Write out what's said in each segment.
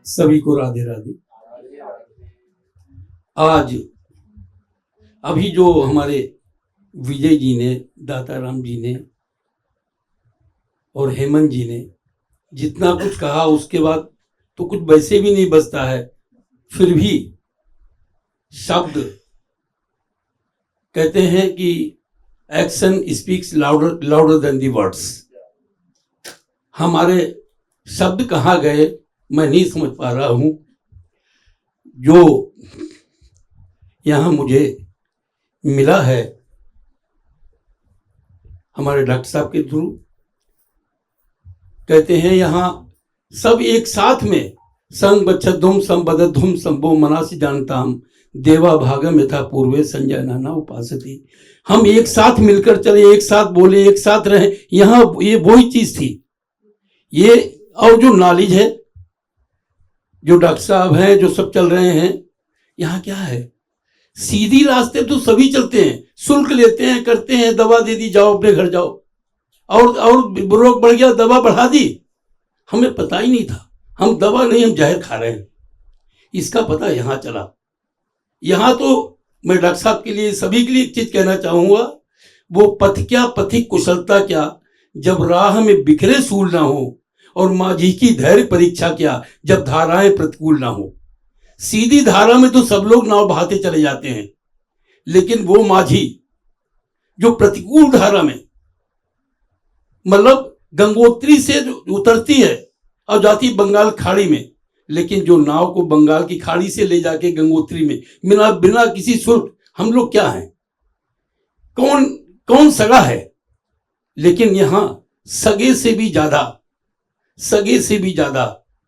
सभी को राधे राधे। आज अभी जो हमारे विजय जी ने, दाताराम जी ने और हेमंत जी ने जितना कुछ कहा, उसके बाद तो कुछ वैसे भी नहीं बचता है। फिर भी शब्द कहते हैं कि action speaks louder louder than the words. हमारे शब्द कहाँ गए मैं नहीं समझ पा रहा हूं। जो यहां मुझे मिला है हमारे डॉक्टर साहब के थ्रू, कहते हैं यहां सब एक साथ में संग बच्छधुम संबद्धुम संभो मनासी जानता हम देवा भागम यथा पूर्वे संजय नाना उपासती। हम एक साथ मिलकर चले, एक साथ बोले, एक साथ रहे। यहां ये वही चीज थी। ये और जो नॉलेज है, जो डॉक्टर साहब हैं, जो सब चल रहे हैं, यहाँ क्या है? सीधी रास्ते तो सभी चलते हैं, शुल्क लेते हैं, करते हैं, दवा दे दी, जाओ अपने घर जाओ, और रोग बढ़ गया, दवा बढ़ा दी। हमें पता ही नहीं था, हम दवा नहीं, हम जहर खा रहे हैं। इसका पता यहाँ चला। यहाँ तो मैं डॉक्टर साहब के लिए, सभी के लिए एक चीज कहना चाहूंगा, वो पथ क्या पथिक कुशलता क्या, जब राह में बिखरे सूल ना हो, और माझी की धैर्य परीक्षा क्या, जब धाराएं प्रतिकूल ना हो। सीधी धारा में तो सब लोग नाव बहाते चले जाते हैं, लेकिन वो माझी जो प्रतिकूल धारा में, मतलब गंगोत्री से उतरती है और जाती बंगाल खाड़ी में, लेकिन जो नाव को बंगाल की खाड़ी से ले जाके गंगोत्री में बिना किसी शुल्क, हम लोग क्या हैं? कौन कौन सगा है? लेकिन यहां सगे से भी ज्यादा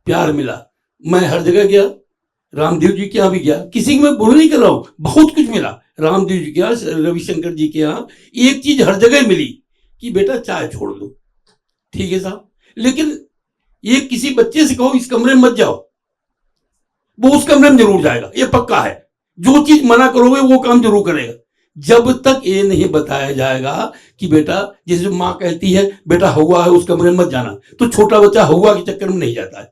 प्यार मिला। मैं हर जगह गया, रामदेव जी के यहाँ भी गया, किसी को मैं बोल नहीं कर रहा हूं, बहुत कुछ मिला। रामदेव जी के यहाँ, रविशंकर जी के यहाँ एक चीज हर जगह मिली कि बेटा चाय छोड़ दो, ठीक है साहब, लेकिन ये किसी बच्चे से कहो इस कमरे में मत जाओ, वो उस कमरे में जरूर जाएगा, ये पक्का है। जो चीज मना करोगे वो काम जरूर करेगा। जब तक ये नहीं बताया जाएगा कि बेटा, जैसे माँ कहती है बेटा हवा है उस कमरे में मत जाना, तो छोटा बच्चा हवा के चक्कर में नहीं जाता है।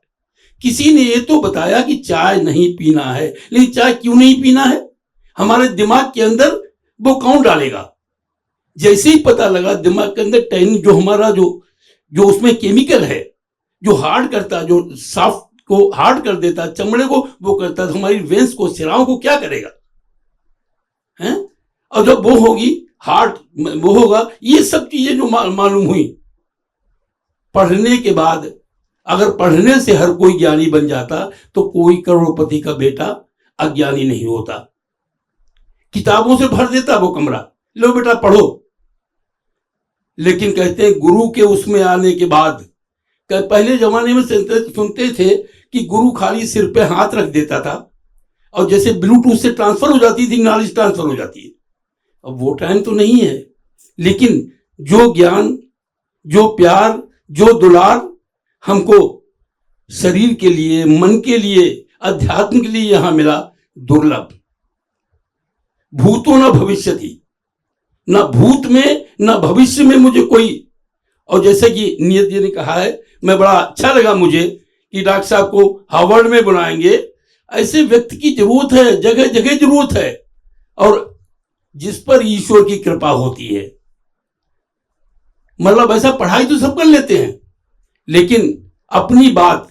किसी ने ये तो बताया कि चाय नहीं पीना है, लेकिन चाय क्यों नहीं पीना है? हमारे दिमाग के अंदर वो कौन डालेगा? जैसे ही पता लगा दिमाग के अंदर टैनिन, जो हमारा जो उसमें केमिकल है, जो हार्ड करता, जो सॉफ्ट को हार्ड कर देता, चमड़े को वो करता, तो हमारी वेंस को, सिराओं को क्या करेगा हैं? और जब वो होगी हार्ट, वो होगा, ये सब चीजें जो मालूम हुई पढ़ने के बाद। अगर पढ़ने से हर कोई ज्ञानी बन जाता तो कोई करोड़पति का बेटा अज्ञानी नहीं होता। किताबों से भर देता वो कमरा, लो बेटा पढ़ो। लेकिन कहते हैं गुरु के उसमें आने के बाद, पहले जमाने में सुनते थे कि गुरु खाली सिर पे हाथ रख देता था और जैसे ब्लूटूथ से ट्रांसफर हो जाती थी, नॉलेज ट्रांसफर हो जाती है। अब वो टाइम तो नहीं है, लेकिन जो ज्ञान, जो प्यार, जो दुलार हमको शरीर के लिए, मन के लिए, अध्यात्म के लिए यहां मिला, दुर्लभ। भूतो न भविष्यति, न भूत में न भविष्य में मुझे कोई। और जैसे कि नियत जी ने कहा है, मैं बड़ा अच्छा लगा मुझे कि डॉक्टर साहब को हार्वर्ड में बुलाएंगे। ऐसे व्यक्ति की जरूरत है, जगह जगह जरूरत है, और जिस पर ईश्वर की कृपा होती है। मतलब ऐसा पढ़ाई तो सब कर लेते हैं, लेकिन अपनी बात,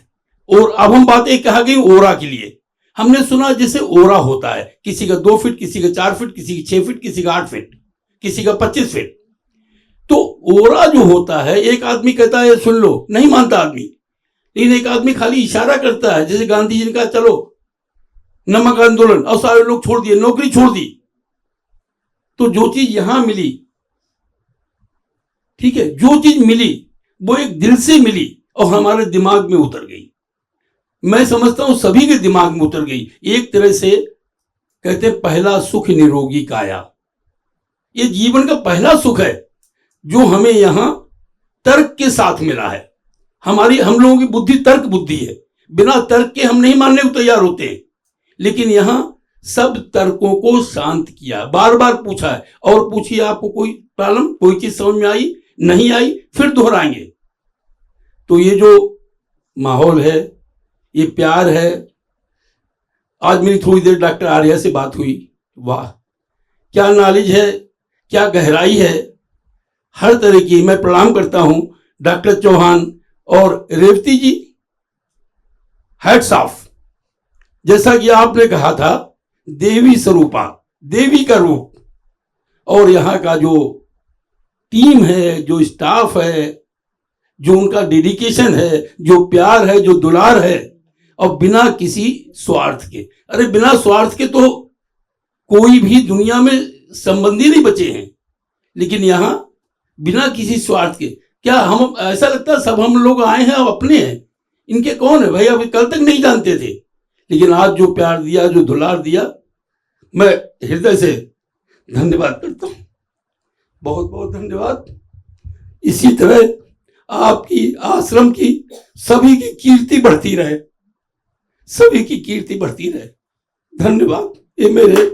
और अब हम बात एक कहा गई ओरा के लिए। हमने सुना जैसे ओरा होता है, किसी का 2 फीट, किसी का 4 फीट, किसी का 6 फीट, किसी का 8 फीट, किसी का 25 फीट। तो ओरा जो होता है, एक आदमी कहता है सुन लो, नहीं मानता आदमी, लेकिन एक आदमी खाली इशारा करता है। जैसे गांधी जी ने कहा चलो नमक आंदोलन, और सारे लोग छोड़ दिए, नौकरी छोड़ दी। तो जो चीज यहां मिली, ठीक है, जो चीज मिली वो एक दिल से मिली और हमारे दिमाग में उतर गई। मैं समझता हूं सभी के दिमाग में उतर गई। एक तरह से कहते पहला सुख निरोगी काया, ये जीवन का पहला सुख है जो हमें यहां तर्क के साथ मिला है। हम लोगों की बुद्धि तर्क बुद्धि है, बिना तर्क के हम नहीं मानने को तैयार होते हैं, लेकिन यहां सब तर्कों को शांत किया, बार बार पूछा है। और पूछिए आपको कोई प्रॉब्लम, कोई चीज समझ में आई, नहीं आई, फिर दोहराएंगे। तो ये जो माहौल है, ये प्यार है। आज मेरी थोड़ी देर डॉक्टर आर्या से बात हुई, वाह क्या नॉलेज है, क्या गहराई है, हर तरह की। मैं प्रणाम करता हूं डॉक्टर चौहान और रेवती जी, हैट्स ऑफ। जैसा कि आपने कहा था, देवी स्वरूपा, देवी का रूप। और यहाँ का जो टीम है, जो स्टाफ है, जो उनका डेडिकेशन है, जो प्यार है, जो दुलार है, और बिना किसी स्वार्थ के। अरे बिना स्वार्थ के तो कोई भी दुनिया में संबंधी नहीं बचे हैं, लेकिन यहाँ बिना किसी स्वार्थ के। क्या हम, ऐसा लगता है सब हम लोग आए हैं और अपने हैं, इनके कौन है भाई, अभी कल तक नहीं जानते थे। लेकिन आज जो प्यार दिया, जो दुलार दिया, मैं हृदय से धन्यवाद करता हूं। बहुत बहुत धन्यवाद। इसी तरह आपकी, आश्रम की, सभी की कीर्ति बढ़ती रहे, सभी की कीर्ति बढ़ती रहे। धन्यवाद। ये मेरे